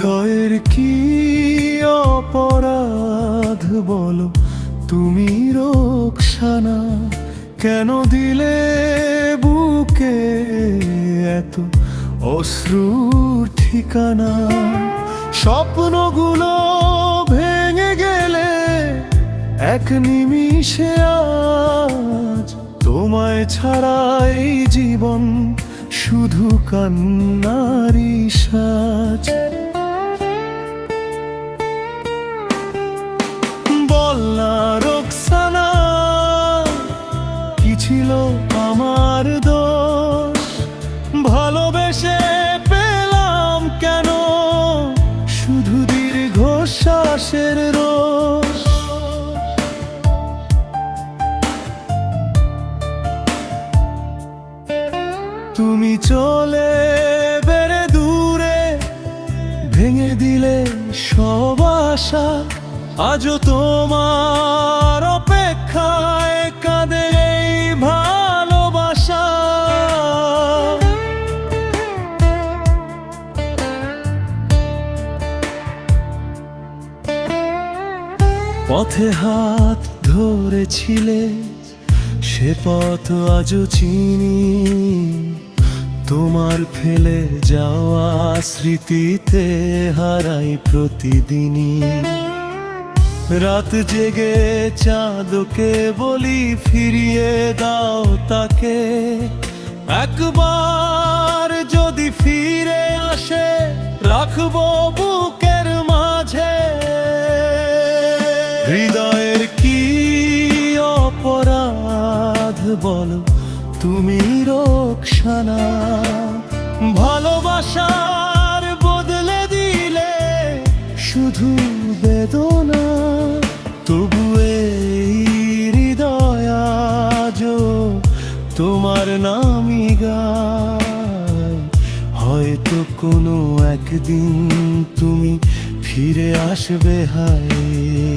হৃদয়ের কি অপরাধ বলো তুমি রোকসানা, কেন দিলে বুকে এত অশ্রুর ঠিকানা? স্বপ্নগুলো ভেঙে গেলে এক নিমিষে আজ তোমায় ছাড়া এই জীবন শুধু কান্নারই সাজ। বল না রোকসানা, কি ছিল আমার দোষ? ভালোবেসে পেলাম কেন শুধু দীর্ঘশ্বাসের রোষ? তুমি চলে বেড়ে দূরে, ভেঙে দিলে সব আশা। আজও তোমার অপেক্ষায় কাঁদে এই ভালোবাসা। পথে হাত ধরেছিলে, সে পথ আজও চিনি। তোমার ফেলে যাওয়া স্মৃতিতে হারাই প্রতিদিনই। রাত জেগে চাঁদকে বলি ফিরিয়ে দাও তাকে, একবার যদি ফিরে আসে রাখবো বুকের মাঝে। হৃদয়ের কি অপরাধ বলো তুমি রোকসানা, ভালোবাসার বদলে দিলে শুধু বেদনা। তবু এই হৃদয় আজও তোমার নামই গায়। হয়তো কোনো একদিন তুমি ফিরে আসবে হায়।